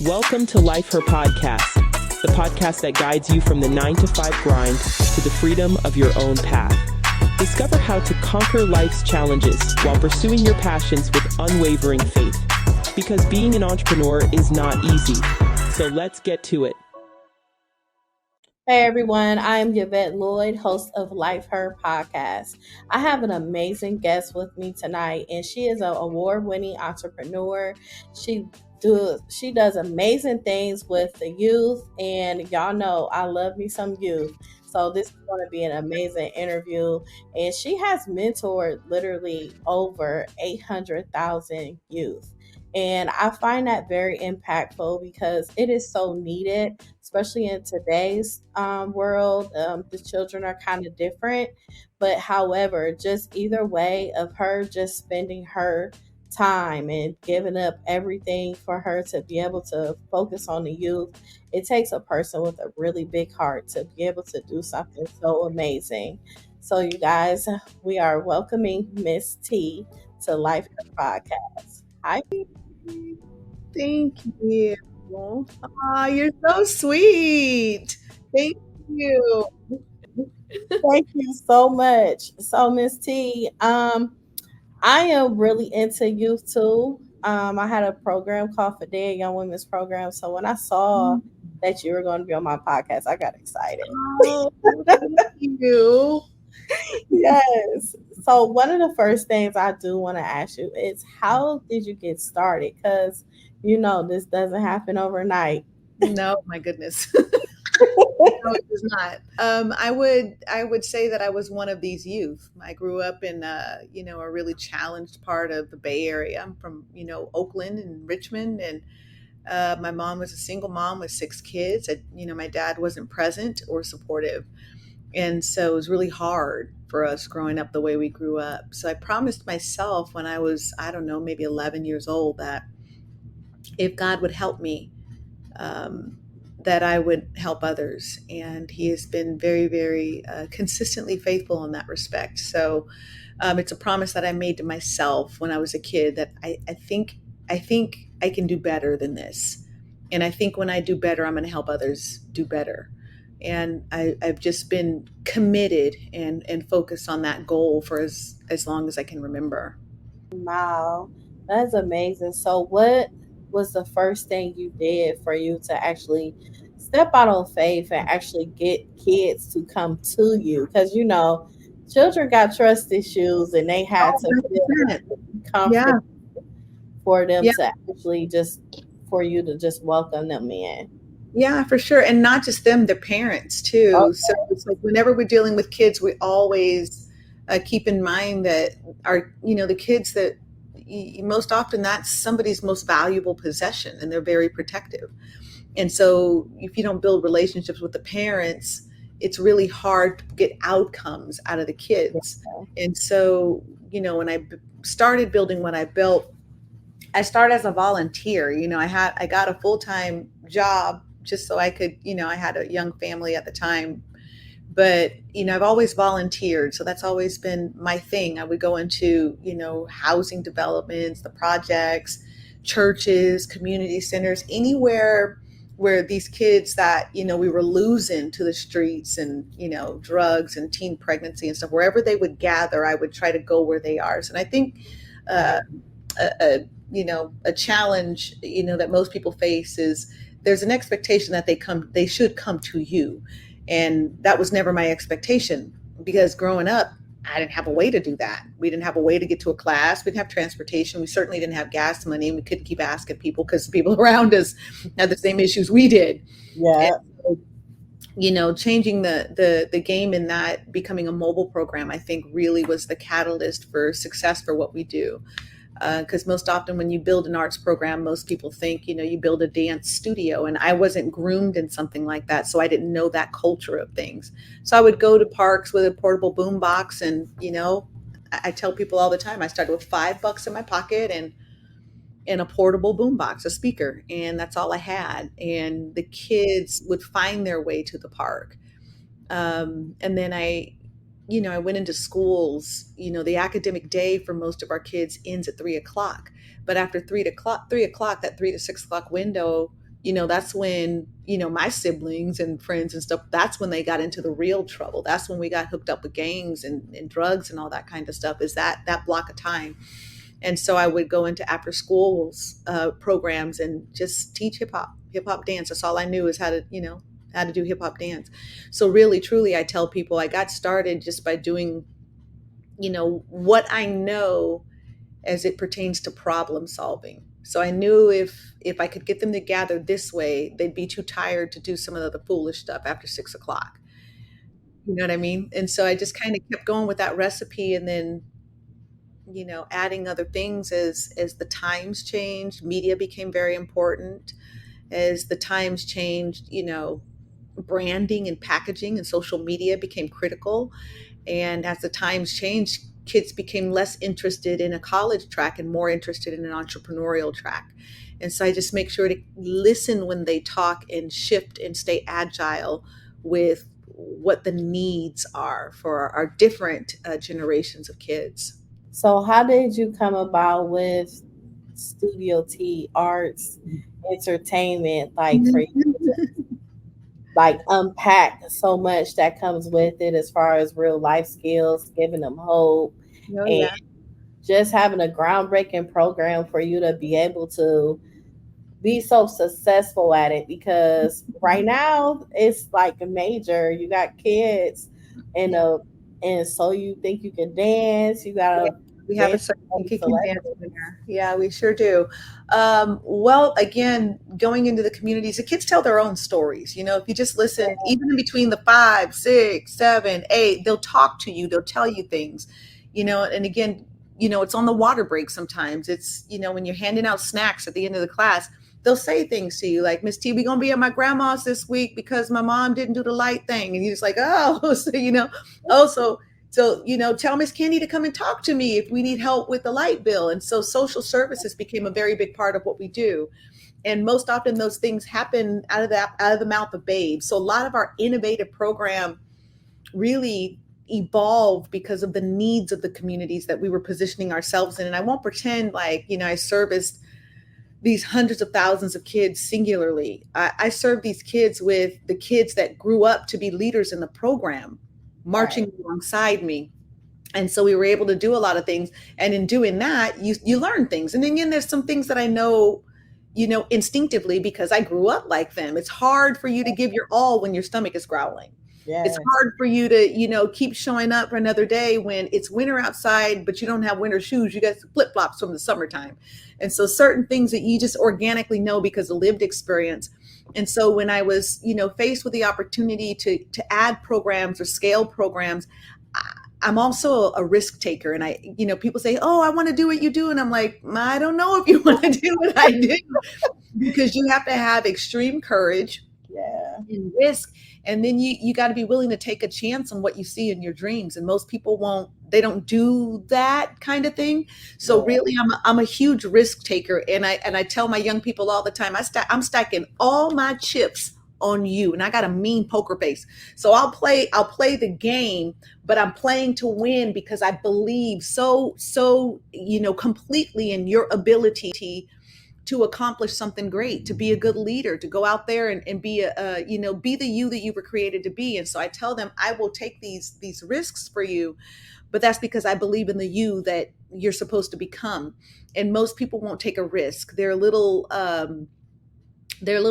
Welcome to Life Her Podcast, the podcast that guides you from the 9-to-5 grind to the freedom of your own path. Discover how to conquer life's challenges while pursuing your passions with unwavering faith. Because being an entrepreneur is not easy. So let's get to it. Hey everyone, I am Yvette Lloyd, host of Life Her Podcast. I have an amazing guest with me tonight, and she is an award-winning entrepreneur. She does amazing things with the youth, and y'all know I love me some youth. So this is going to be an amazing interview, and she has mentored literally over 800,000 youth. And I find that very impactful because it is so needed, especially in today's world. The children are kind of different. But however, just either way of her just spending her time and giving up everything for her to be able to focus on the youth, it takes a person with a really big heart to be able to do something so amazing. So, you guys, we are welcoming Miss T to Life Podcast. Hi. Thank you. Aw, you're so sweet. Thank you. Thank you so much. So, Miss T, I am really into youth too. I had a program called Fidel Young Women's Program. So when I saw that you were going to be on my podcast, I got excited. Oh, thank you. Yes. So one of the first things I do want to ask you is, how did you get started? Because this doesn't happen overnight. No, my goodness. No, it does not. I would say that I was one of these youth. I grew up in a really challenged part of the Bay Area. I'm from Oakland and Richmond, and my mom was a single mom with 6 kids. My dad wasn't present or supportive, and so it was really hard for us growing up the way we grew up. So I promised myself when I was, I don't know, maybe 11 years old, that if God would help me, that I would help others. And he has been very, very consistently faithful in that respect. So it's a promise that I made to myself when I was a kid, that I think I can do better than this. And I think when I do better, I'm going to help others do better. And I've just been committed and focused on that goal for as long as I can remember. Wow, that's amazing. So what was the first thing you did for you to actually step out on faith and actually get kids to come to you? Because children got trust issues, and they had to feel comfortable for them to actually for you to just welcome them in. Yeah, for sure. And not just them, their parents too. Okay. So it's like whenever we're dealing with kids, we always keep in mind that the kids that most often that's somebody's most valuable possession, and they're very protective. And so if you don't build relationships with the parents, it's really hard to get outcomes out of the kids. Okay. And so, when I started building what I built, I started as a volunteer. I got a full-time job just so I could, I had a young family at the time, but, I've always volunteered. So that's always been my thing. I would go into, housing developments, the projects, churches, community centers, anywhere where these kids that, we were losing to the streets and, drugs and teen pregnancy and stuff, wherever they would gather, I would try to go where they are. So, and I think, a challenge, that most people face is there's an expectation that they should come to you. And that was never my expectation, because growing up, I didn't have a way to do that. We didn't have a way to get to a class. We didn't have transportation. We certainly didn't have gas money, and we couldn't keep asking people because the people around us had the same issues we did. Yeah. And so, changing the game in that, becoming a mobile program, I think really was the catalyst for success for what we do. Because most often when you build an arts program, most people think, you build a dance studio, and I wasn't groomed in something like that. So I didn't know that culture of things. So I would go to parks with a portable boom box, and, I tell people all the time, I started with $5 in my pocket and a portable boom box, a speaker, and that's all I had. And the kids would find their way to the park. And then I went into schools. The academic day for most of our kids ends at 3 o'clock. But after 3 o'clock, that 3 to 6 o'clock window, that's when, my siblings and friends and stuff, that's when they got into the real trouble. That's when we got hooked up with gangs and drugs and all that kind of stuff, is that block of time. And so I would go into after schools programs and just teach hip hop dance. That's all I knew, is how to do hip hop dance. So really, truly, I tell people I got started just by doing, what I know as it pertains to problem solving. So I knew if I could get them to gather this way, they'd be too tired to do some of the foolish stuff after 6 o'clock. You know what I mean? And so I just kind of kept going with that recipe, and then, adding other things as the times changed. Media became very important. As the times changed, branding and packaging and social media became critical. And as the times changed, kids became less interested in a college track and more interested in an entrepreneurial track. And so I just make sure to listen when they talk and shift and stay agile with what the needs are for our different generations of kids. So, how did you come about with Studio T Arts Entertainment? Like for you to like unpack so much that comes with it as far as real life skills, giving them hope, Oh, and yeah. just having a groundbreaking program for you to be able to be so successful at it, because right now it's like a major. You got kids and so you think you can dance, you Yeah, gotta we have a dance certain like a kicking dance celebrity. in there. Yeah, we sure do. Well, again, going into the communities, the kids tell their own stories. If you just listen, even in between the 5, 6, 7, 8, they'll talk to you, they'll tell you things, and again, it's on the water break sometimes. It's, when you're handing out snacks at the end of the class, they'll say things to you like, Miss T, we're going to be at my grandma's this week because my mom didn't do the light thing. And you're just like, oh, so, oh, so, tell Miss Candy to come and talk to me if we need help with the light bill. And so social services became a very big part of what we do. And most often those things happen out of the mouth of babes. So a lot of our innovative program really evolved because of the needs of the communities that we were positioning ourselves in. And I won't pretend like, I serviced these hundreds of thousands of kids singularly. I serve these kids with the kids that grew up to be leaders in the program, marching Right. alongside me. And so we were able to do a lot of things. And in doing that, you learn things. And again, there's some things that I know, instinctively, because I grew up like them. It's hard for you to give your all when your stomach is growling. It's Yes. hard for you to, keep showing up for another day when it's winter outside, but you don't have winter shoes. You got flip flops from the summertime. And so certain things that you just organically know because of lived experience. And so when I was, faced with the opportunity to add programs or scale programs, I'm also a risk taker. And people say, oh, I want to do what you do. And I'm like, I don't know if you want to do what I do, because you have to have extreme courage Yeah. and risk. And then you got to be willing to take a chance on what you see in your dreams. And most people they don't do that kind of thing. So Yeah. really, I'm a huge risk taker. And I tell my young people all the time, I'm stacking all my chips on you. And I got a mean poker face. So I'll play the game, but I'm playing to win because I believe so, completely in your ability to accomplish something great, to be a good leader, to go out there and be be the you that you were created to be. And so I tell them, I will take these risks for you, but that's because I believe in the you that you're supposed to become. And most people won't take a risk. They're a little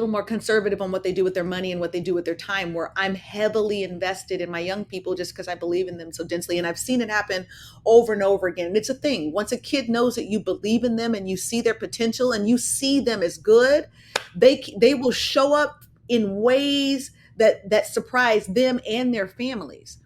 more conservative on what they do with their money and what they do with their time, where I'm heavily invested in my young people just because I believe in them so densely. And I've seen it happen over and over again. And it's a thing. Once a kid knows that you believe in them and you see their potential and you see them as good, they will show up in ways that surprise them and their families.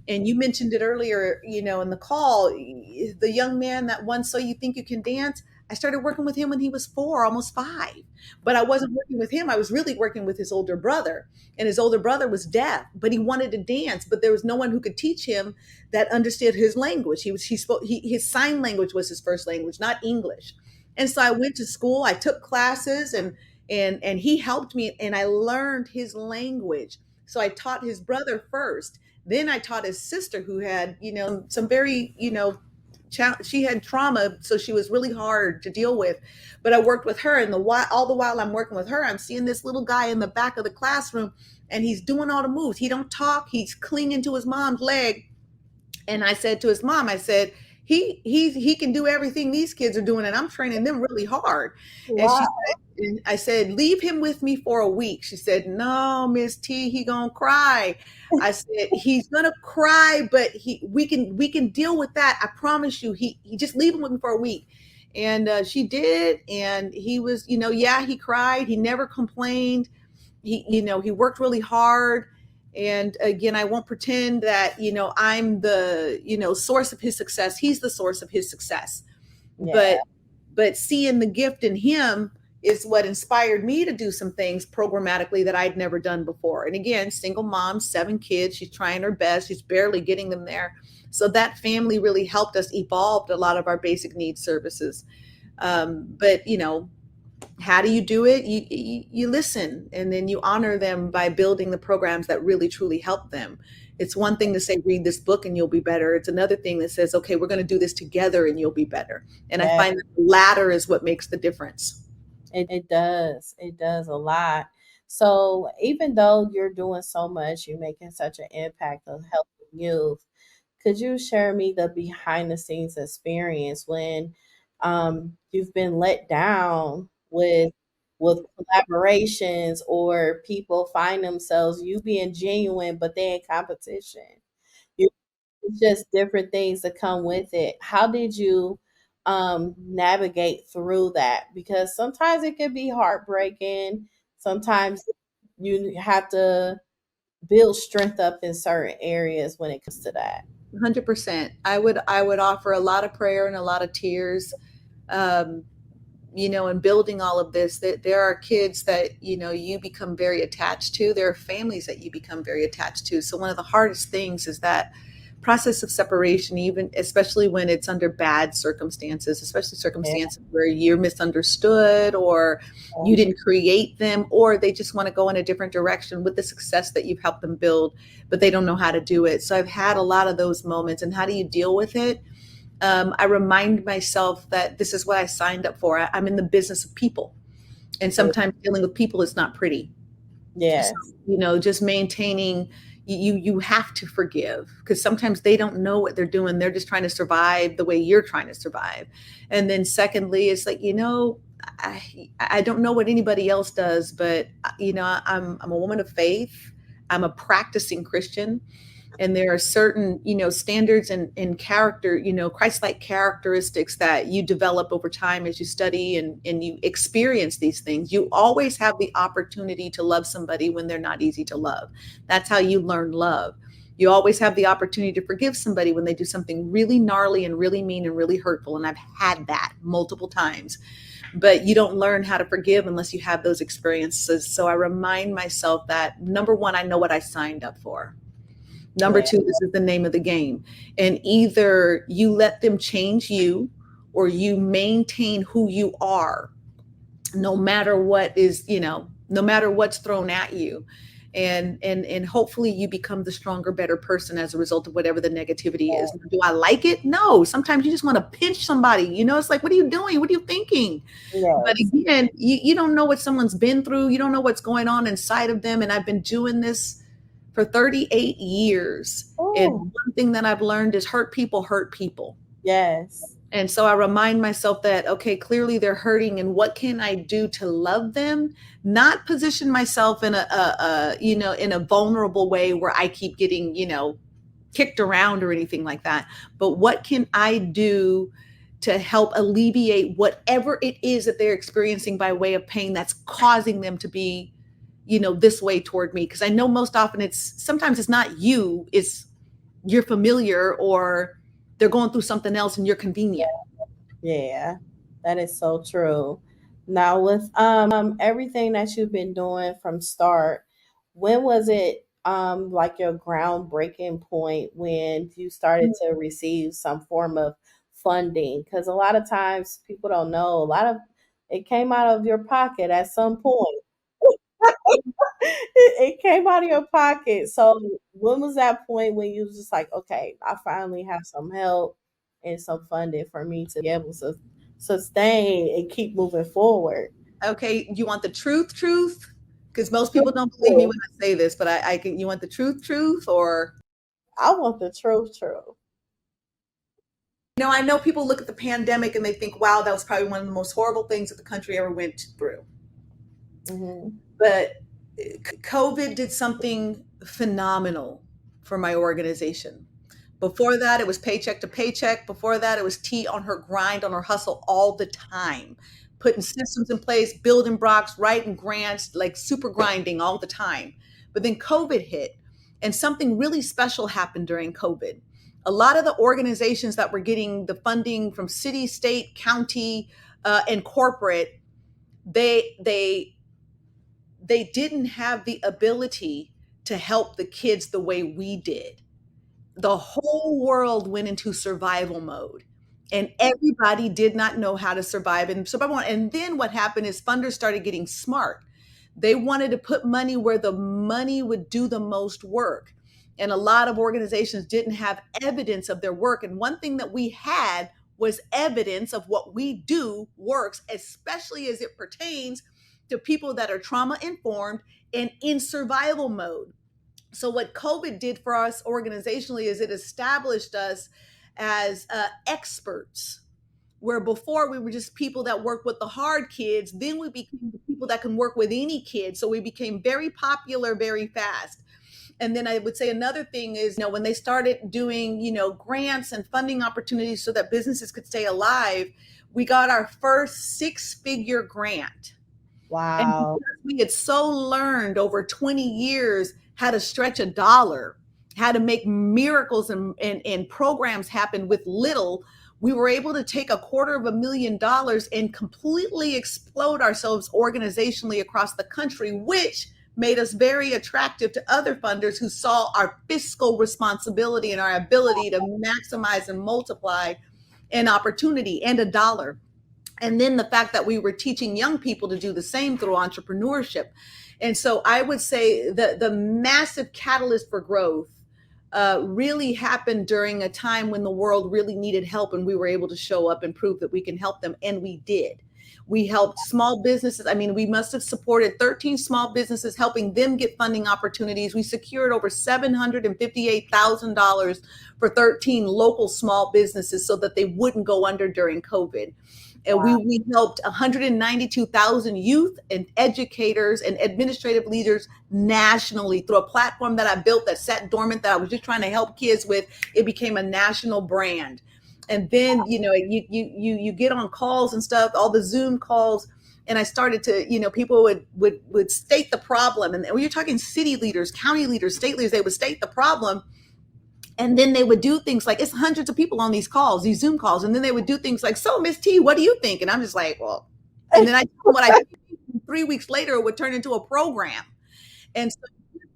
And you mentioned it earlier, in the call, the young man that won So You Think You Can Dance. I started working with him when he was 4, almost 5. But I wasn't working with him. I was really working with his older brother. And his older brother was deaf, but he wanted to dance, but there was no one who could teach him that understood his language. His sign language was his first language, not English. And so I went to school, I took classes, and he helped me, and I learned his language. So I taught his brother first. Then I taught his sister, who had, some very, she had trauma, so she was really hard to deal with. But I worked with her, and all the while I'm working with her, I'm seeing this little guy in the back of the classroom, and he's doing all the moves. He don't talk. He's clinging to his mom's leg. And I said to his mom, I said, he can do everything these kids are doing, and I'm training them really hard. And Wow. I said, leave him with me for a week. She said, no, Miss T, he gonna cry. I said, he's gonna cry, but we can deal with that. I promise you. He just leave him with me for a week. And she did, and he was, yeah, he cried. He never complained. He worked really hard. And again, I won't pretend that, I'm the, source of his success. He's the source of his success. Yeah. But seeing the gift in him is what inspired me to do some things programmatically that I'd never done before. And again, single mom, 7 kids, she's trying her best. She's barely getting them there. So that family really helped us evolve a lot of our basic needs services. But how do you do it? You listen, and then you honor them by building the programs that really truly help them. It's one thing to say, read this book and you'll be better. It's another thing that says, okay, we're going to do this together and you'll be better. And I find that the latter is what makes the difference. It does. It does a lot. So even though you're doing so much, you're making such an impact on helping youth, could you share me the behind the scenes experience when you've been let down with collaborations, or people find themselves you being genuine but they in competition? It's just different things that come with it. How did you navigate through that? Because sometimes it can be heartbreaking. Sometimes you have to build strength up in certain areas when it comes to that. 100%. I would offer a lot of prayer and a lot of tears. Um, in building all of this, that there are kids that, you become very attached to. There are families that you become very attached to. So one of the hardest things is that process of separation, even especially when it's under bad circumstances, especially Yeah. circumstances where you're misunderstood, or you didn't create them, or they just want to go in a different direction with the success that you've helped them build, but they don't know how to do it. So I've had a lot of those moments. And how do you deal with it? I remind myself that this is what I signed up for. I'm in the business of people. And sometimes dealing with people is not pretty. Yes. So, just maintaining, you have to forgive, because sometimes they don't know what they're doing. They're just trying to survive the way you're trying to survive. And then secondly, it's like, I don't know what anybody else does, but I'm a woman of faith. I'm a practicing Christian. And there are certain, standards and character, Christ-like characteristics that you develop over time as you study and you experience these things. You always have the opportunity to love somebody when they're not easy to love. That's how you learn love. You always have the opportunity to forgive somebody when they do something really gnarly and really mean and really hurtful. And I've had that multiple times. But you don't learn how to forgive unless you have those experiences. So I remind myself that, number one, I know what I signed up for. Number two, this is the name of the game. And either you let them change you, or you maintain who you are, no matter what is, no matter what's thrown at you. And hopefully you become the stronger, better person as a result of whatever the negativity is. Do I like it? No. Sometimes you just want to pinch somebody. It's like, what are you doing? What are you thinking? Yes. But again, you don't know what someone's been through. You don't know what's going on inside of them. And I've been doing this for 38 years. Ooh. And one thing that I've learned is hurt people hurt people. Yes. And so I remind myself that, okay, clearly they're hurting, and what can I do to love them? Not position myself in in a vulnerable way where I keep getting, kicked around or anything like that. But what can I do to help alleviate whatever it is that they're experiencing by way of pain that's causing them to be, this way toward me? Because I know most often sometimes it's not you, it's you're familiar, or they're going through something else and you're convenient. Yeah, that is so true. Now with everything that you've been doing from start, when was it like your groundbreaking point when you started to receive some form of funding? Because a lot of times people don't know, a lot of it came out of your pocket at some point. It came out of your pocket. So when was that point when you was just like, okay, I finally have some help? and some funding for me to be able to sustain and keep moving forward. Okay, you want the truth? Because most people don't believe me when I say this, but I can. You want the truth, or I want the truth, true. I know people look at the pandemic and they think, "Wow, that was probably one of the most horrible things that the country ever went through." Mm-hmm. But COVID did something phenomenal for my organization. Before that, it was paycheck to paycheck. Before that, it was T on her grind, on her hustle all the time, putting systems in place, building blocks, writing grants, like super grinding all the time. But then COVID hit, and something really special happened during COVID. A lot of the organizations that were getting the funding from city, state, county, and corporate, they they didn't have the ability to help the kids the way we did. The whole world went into survival mode, and everybody did not know how to survive in survival mode. And then what happened is funders started getting smart. They wanted to put money where the money would do the most work. And a lot of organizations didn't have evidence of their work. And one thing that we had was evidence of what we do works, especially as it pertains to people that are trauma informed and in survival mode. So what COVID did for us organizationally is it established us as experts, where before we were just people that work with the hard kids. Then we became the people that can work with any kid. So we became very popular very fast. And then I would say another thing is, when they started doing, grants and funding opportunities so that businesses could stay alive, we got our first six-figure grant. And Wow. because we had so learned over 20 years how to stretch a dollar, how to make miracles and programs happen with little, we were able to take $250,000 and completely explode ourselves organizationally across the country, which made us very attractive to other funders who saw our fiscal responsibility and our ability to maximize and multiply an opportunity and a dollar. And then the fact that we were teaching young people to do the same through entrepreneurship. And so I would say that the massive catalyst for growth really happened during a time when the world really needed help, and we were able to show up and prove that we can help them. And we did. We helped small businesses. I mean, we must have supported 13 small businesses, helping them get funding opportunities. We secured over $758,000 for 13 local small businesses so that they wouldn't go under during COVID. And Wow. we helped 192,000 youth and educators and administrative leaders nationally through a platform that I built that sat dormant, that I was just trying to help kids with. It became a national brand. And then, you get on calls and stuff, all the Zoom calls. And I started to, people would state the problem. And when you're talking city leaders, county leaders, state leaders, they would state the problem. And then they would do things like, it's hundreds of people on these calls, these Zoom calls. And then they would do things like, so Miss T, what do you think? And I'm just like, well, and then I tell them what I think. 3 weeks later, it would turn into a program. And so a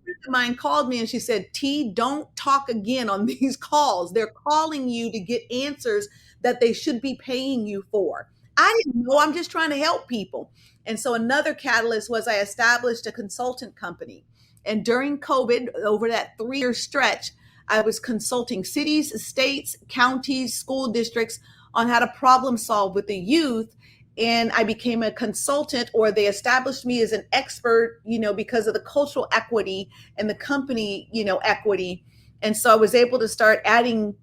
friend of mine called me and she said, T, don't talk again on these calls. They're calling you to get answers that they should be paying you for. I didn't know, I'm just trying to help people. And so another catalyst was I established a consultant company. And during COVID, over that 3-year stretch, I was consulting cities, states, counties, school districts on how to problem solve with the youth. And I became a consultant, or they established me as an expert, because of the cultural equity and the company, equity. And so I was able to start adding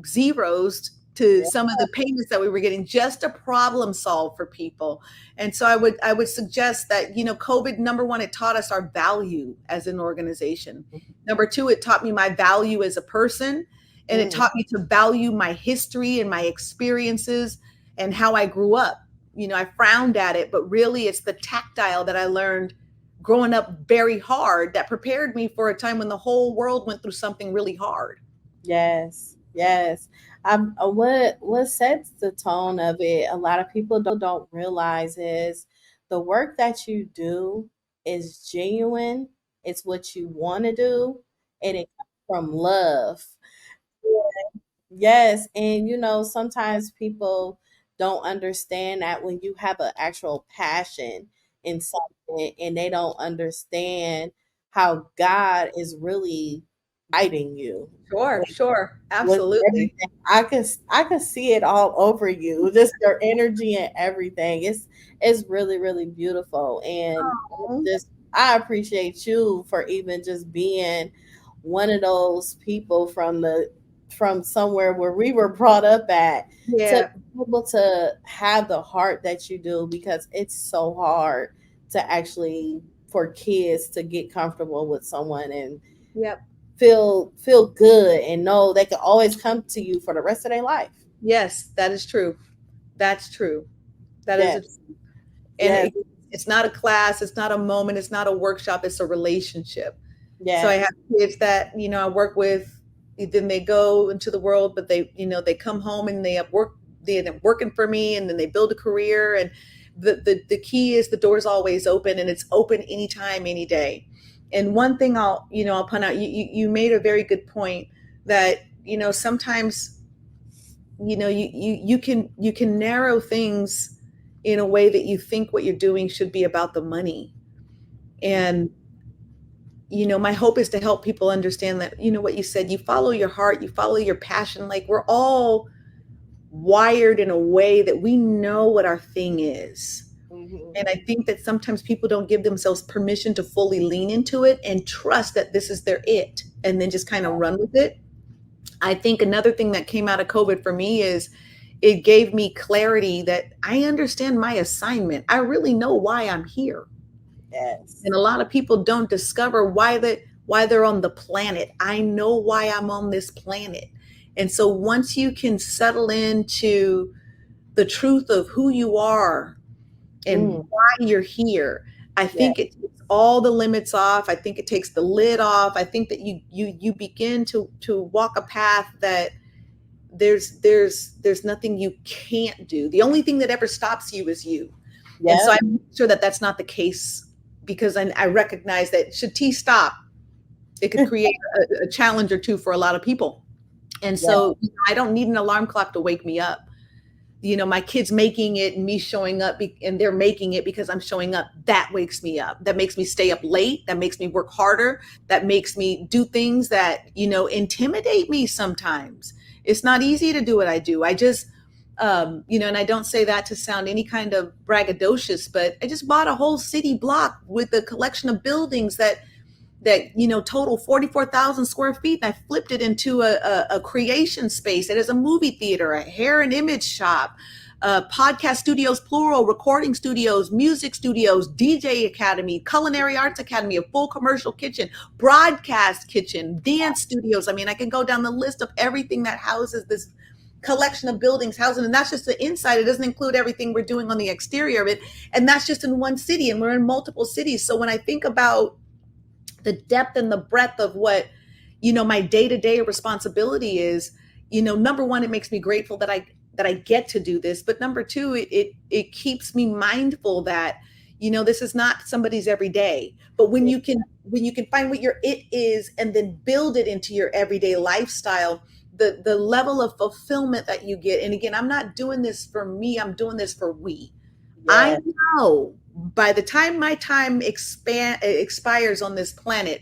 zeros to some of the payments that we were getting just to problem solve for people. And so I would suggest that, COVID, number one, it taught us our value as an organization. Number two, it taught me my value as a person, and it taught me to value my history and my experiences and how I grew up. I frowned at it, but really it's the tactile that I learned growing up very hard that prepared me for a time when the whole world went through something really hard. Yes, yes. What sets the tone of it, a lot of people don't realize, is the work that you do is genuine. It's what you want to do, and it comes from love. Yes, and sometimes people don't understand that when you have an actual passion in something, and they don't understand how God is really guiding you. Sure, With absolutely. everything. I can see it all over you. Just your energy and everything. It's really, really beautiful. And Oh, just I appreciate you for even just being one of those people from somewhere where we were brought up at to yeah, be able to have the heart that you do, because it's so hard to actually for kids to get comfortable with someone and yep. feel good and know they can always come to you for the rest of their life. Yes, that is true. That's true. That is a, Yes, and yes, it's not a class, it's not a moment, it's not a workshop, it's a relationship. So I have yes, kids that, I work with, then they go into the world, but they come home and they end up working for me, and then they build a career. And the key is the door's always open, and it's open anytime, any day. And one thing I'll point out, you made a very good point that, sometimes, you can narrow things in a way that you think what you're doing should be about the money. And my hope is to help people understand that, what you said, you follow your heart, you follow your passion. Like, we're all wired in a way that we know what our thing is. hmm And I think that sometimes people don't give themselves permission to fully lean into it and trust that this is their it, and then just kind of run with it. I think another thing that came out of COVID for me is it gave me clarity that I understand my assignment. I really know why I'm here. yes, And a lot of people don't discover why they're on the planet. I know why I'm on this planet. And so once you can settle into the truth of who you are and mm, why you're here, I yes, think it takes all the limits off. I think it takes the lid off. I think that you begin to walk a path that there's nothing you can't do. The only thing that ever stops you is you. And so yep, I'm sure that that's not the case, because I recognize that should tea stop, it could create a challenge or two for a lot of people. And yes, so I don't need an alarm clock to wake me up. My kids making it and me showing up, and they're making it because I'm showing up. That wakes me up. That makes me stay up late. That makes me work harder. That makes me do things that, intimidate me sometimes. It's not easy to do what I do. I just, and I don't say that to sound any kind of braggadocious, but I just bought a whole city block with a collection of buildings that total 44,000 square feet. And I flipped it into a creation space. It is a movie theater, a hair and image shop, podcast studios, plural, recording studios, music studios, DJ academy, culinary arts academy, a full commercial kitchen, broadcast kitchen, dance studios. I mean, I can go down the list of everything that houses this collection of buildings housing, and that's just the inside. It doesn't include everything we're doing on the exterior of it, and that's just in one city, and we're in multiple cities. So when I think about the depth and the breadth of what my day-to-day responsibility is, number one, it makes me grateful that I get to do this. But number two, it keeps me mindful that this is not somebody's every day. But when you can find what your it is and then build it into your everyday lifestyle, the level of fulfillment that you get. And again, I'm not doing this for me, I'm doing this for we. I yes, know by the time my time expires on this planet,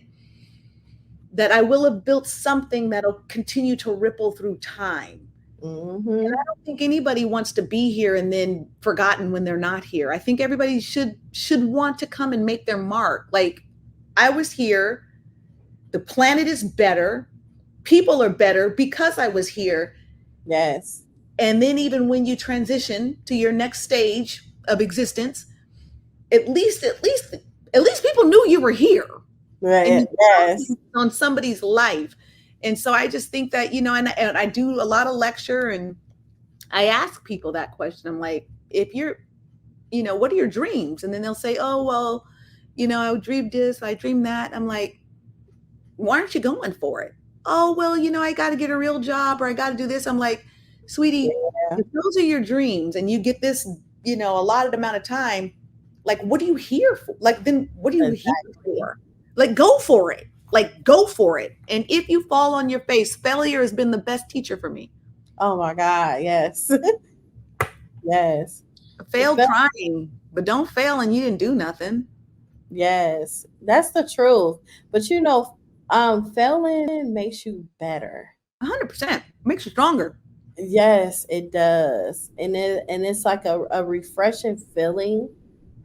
that I will have built something that'll continue to ripple through time. And hmm I don't think anybody wants to be here and then forgotten when they're not here. I think everybody should want to come and make their mark. Like, I was here, the planet is better, people are better because I was here. yes, And then even when you transition to your next stage of existence, at least people knew you were here, and right, you yes, on somebody's life. And so I just think that, and I do a lot of lecture, and I ask people that question. I'm like, if you're, what are your dreams? And then they'll say, oh, well, I dreamed this, I dreamed that. I'm like, why aren't you going for it? Oh, well, I got to get a real job, or I got to do this. I'm like, sweetie, yeah, if those are your dreams and you get this, allotted amount of time, like, what are you here for? Like, then what are you here exactly. for? Like, go for it. Like, go for it. And if you fall on your face, failure has been the best teacher for me. Oh my God, yes, yes. It Fail felt trying, but don't fail and you didn't do nothing. Yes, that's the truth. But Failing makes you better. 100% makes you stronger. Yes, it does. And it's like a refreshing feeling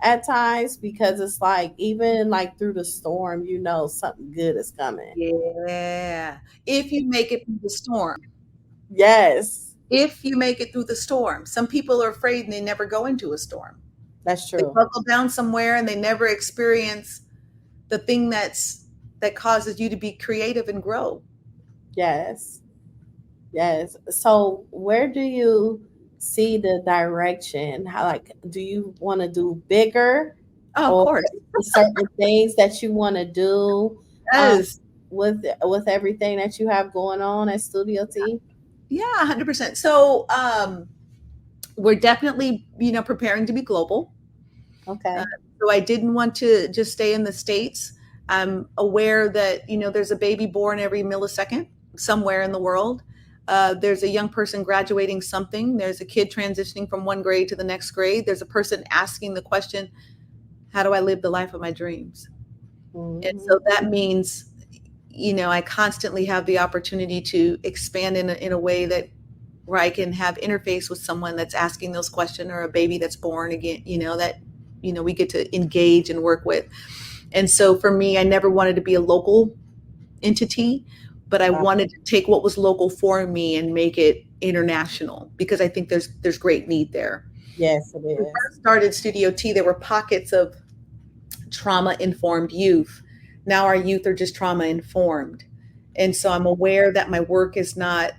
at times, because it's like, even like through the storm, something good is coming. Yeah. If you make it through the storm. Yes, If you make it through the storm. Some people are afraid and they never go into a storm. that's They true. buckle down somewhere and they never experience the thing that causes you to be creative and grow. Yes. Yes. So where do you see the direction? How, like, do you want to do bigger, Oh, of or course. certain things that you want to do, um, Yes. with everything that you have going on at Studio T? Yeah, 100%. So we're definitely, preparing to be global. Uh, Okay. so I didn't want to just stay in the States. I'm aware that, there's a baby born every millisecond somewhere in the world. There's a young person graduating something. There's a kid transitioning from one grade to the next grade. There's a person asking the question, how do I live the life of my dreams? And Hmm. so that means, I constantly have the opportunity to expand in a way that where I can have interface with someone that's asking those questions, or a baby that's born again, that, we get to engage and work with. And so for me, I never wanted to be a local entity, but I Wow. wanted to take what was local for me and make it international, because I think there's great need there. Yes, it When we is. first started Studio T, there were pockets of trauma informed youth. Now our youth are just trauma informed. And so I'm aware that my work is not,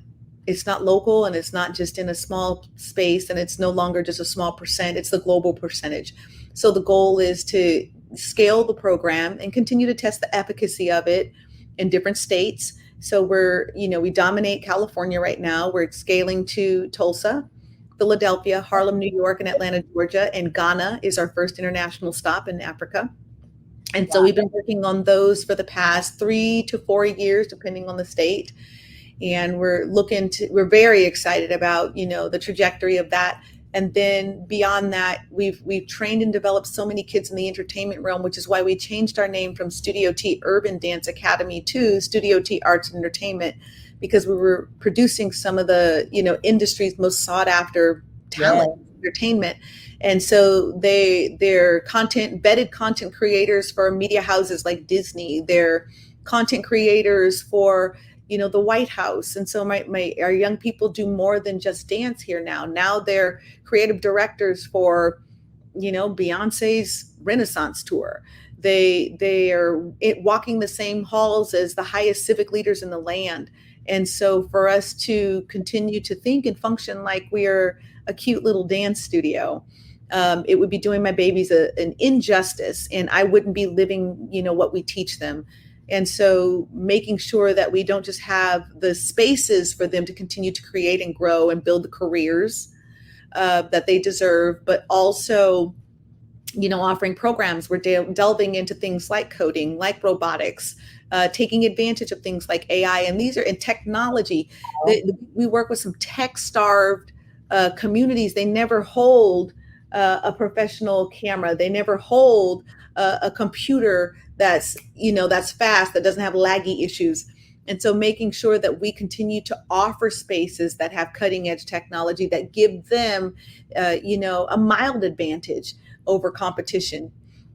it's not local, and it's not just in a small space, and it's no longer just a small percent, it's the global percentage. So the goal is to scale the program and continue to test the efficacy of it in different states. So we dominate California right now. We're scaling to Tulsa, Philadelphia, Harlem, New York, and Atlanta, Georgia, and Ghana is our first international stop in Africa. And so Wow. we've been working on those for the past 3 to 4 years, depending on the state. And we're very excited about, the trajectory of that. And then beyond that, we've trained and developed so many kids in the entertainment realm, which is why we changed our name from Studio T Urban Dance Academy to Studio T Arts and Entertainment, because we were producing some of the, industry's most sought after Yeah. talent, entertainment. And so they're embedded content creators for media houses like Disney. They're content creators for, the White House. And so our young people do more than just dance here now. Now they're creative directors for, Beyonce's Renaissance tour. They are walking the same halls as the highest civic leaders in the land. And so for us to continue to think and function like we are a cute little dance studio, it would be doing my babies an injustice, and I wouldn't be living, what we teach them. And so making sure that we don't just have the spaces for them to continue to create and grow and build the careers that they deserve, but also, offering programs. We're delving into things like coding, like robotics, taking advantage of things like AI. And these are in technology. We work with some tech starved communities. They never hold a professional camera. They never hold a computer that's fast, that doesn't have laggy issues. And so making sure that we continue to offer spaces that have cutting edge technology that give them, a mild advantage over competition,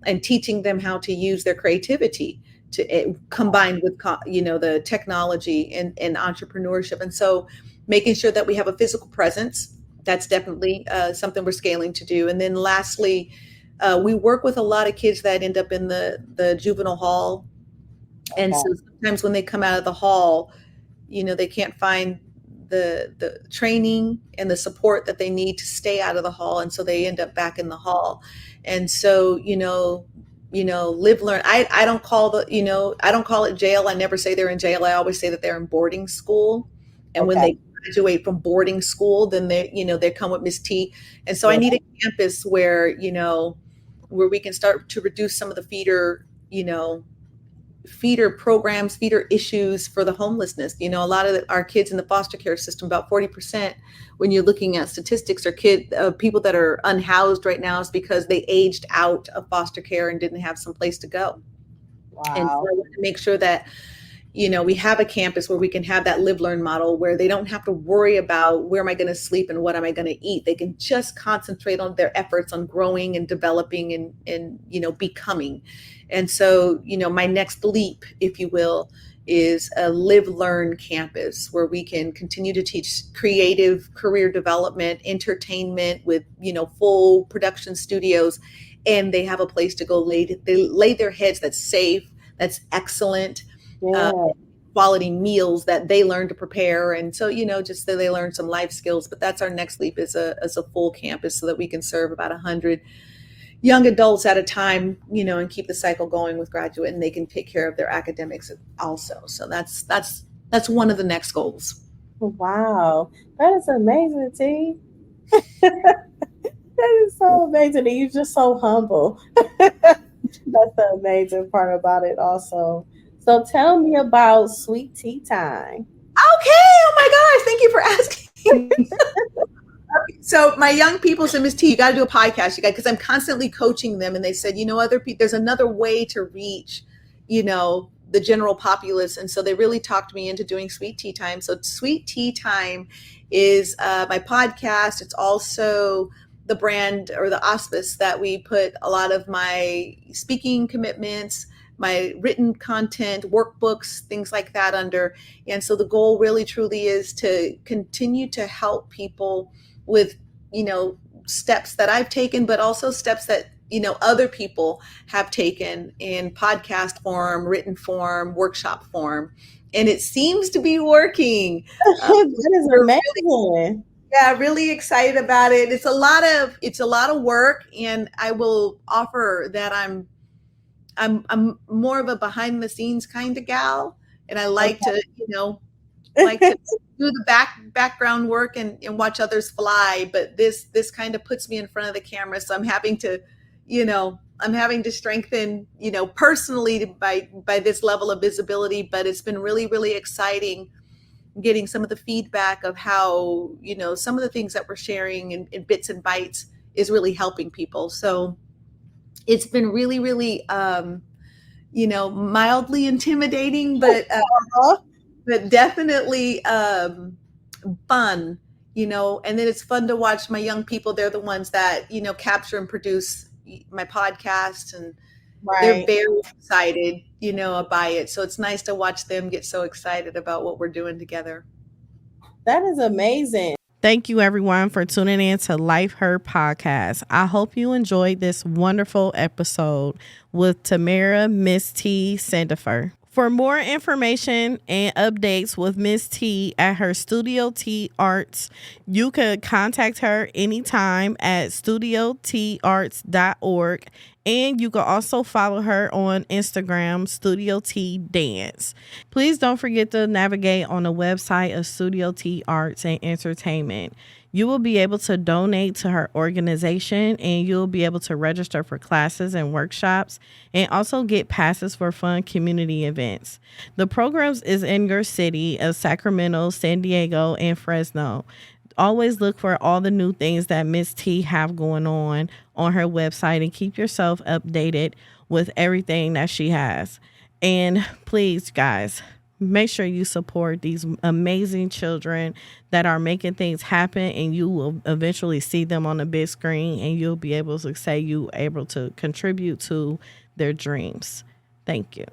and teaching them how to use their creativity to combined with, the technology and entrepreneurship. And so making sure that we have a physical presence, that's definitely something we're scaling to do. And then lastly, we work with a lot of kids that end up in the juvenile hall. And Okay. so sometimes when they come out of the hall, they can't find the training and the support that they need to stay out of the hall. And so they end up back in the hall. And so, live, learn. I don't call I don't call it jail. I never say they're in jail. I always say that they're in boarding school. And when Okay. they graduate from boarding school, then they come with Miss T. And so I Yeah. need a campus where we can start to reduce some of the feeder programs, feeder issues for the homelessness. A lot of our kids in the foster care system, about 40%, when you're looking at statistics, are people that are unhoused right now, is because they aged out of foster care and didn't have some place to go. And so Wow. I want to make sure that, we have a campus where we can have that live learn model where they don't have to worry about where am I going to sleep and what am I going to eat. They can just concentrate on their efforts on growing and developing and becoming. And so, my next leap, if you will, is a live learn campus where we can continue to teach creative career development, entertainment with, full production studios, and they have a place to go lay their heads that's safe, that's excellent, Yeah. quality meals that they learn to prepare. And so, just so they learn some life skills. But that's our next leap, is a full campus so that we can serve about 100 young adults at a time, and keep the cycle going with graduate, and they can take care of their academics also. So that's one of the next goals. Wow. That is amazing, T. That is so amazing. And you're just so humble. That's the amazing part about it also. So tell me about Sweet Tea Time. Okay. Oh my gosh. Thank you for asking. So my young people said, Miss T, you got to do a podcast, because I'm constantly coaching them. And they said, other people, there's another way to reach, the general populace. And so they really talked me into doing Sweet Tea Time. So Sweet Tea Time is my podcast. It's also the brand or the auspice that we put a lot of my speaking commitments, my written content, workbooks, things like that under. And so the goal really truly is to continue to help people with, steps that I've taken, but also steps that, other people have taken in podcast form, written form, workshop form. And it seems to be working. That is amazing. Really excited about it. It's a lot of work, and I will offer that I'm more of a behind the scenes kind of gal, and I like to do the background work and watch others fly. But this kind of puts me in front of the camera, so I'm having to strengthen, personally by this level of visibility. But it's been really, really exciting getting some of the feedback of how, some of the things that we're sharing in bits and bytes is really helping people. So it's been really, really, mildly intimidating, but definitely fun, and then it's fun to watch my young people. They're the ones that, capture and produce my podcast, and they're very excited, by it. So it's nice to watch them get so excited about what we're doing together. That is amazing. Thank you, everyone, for tuning in to Life Her Podcast. I hope you enjoyed this wonderful episode with Tamaira, Miss T, Sandifer. For more information and updates with Miss T at her Studio T Arts, you could contact her anytime at studiotarts.org. And you can also follow her on Instagram, Studio T Dance. Please don't forget to navigate on the website of Studio T Arts and Entertainment. You will be able to donate to her organization, and you'll be able to register for classes and workshops, and also get passes for fun community events. The programs is in your city of Sacramento, San Diego, and Fresno. Always look for all the new things that Miss T have going on her website, and keep yourself updated with everything that she has. And please, guys, make sure you support these amazing children that are making things happen, and you will eventually see them on the big screen, and you'll be able to say you able to contribute to their dreams. Thank you.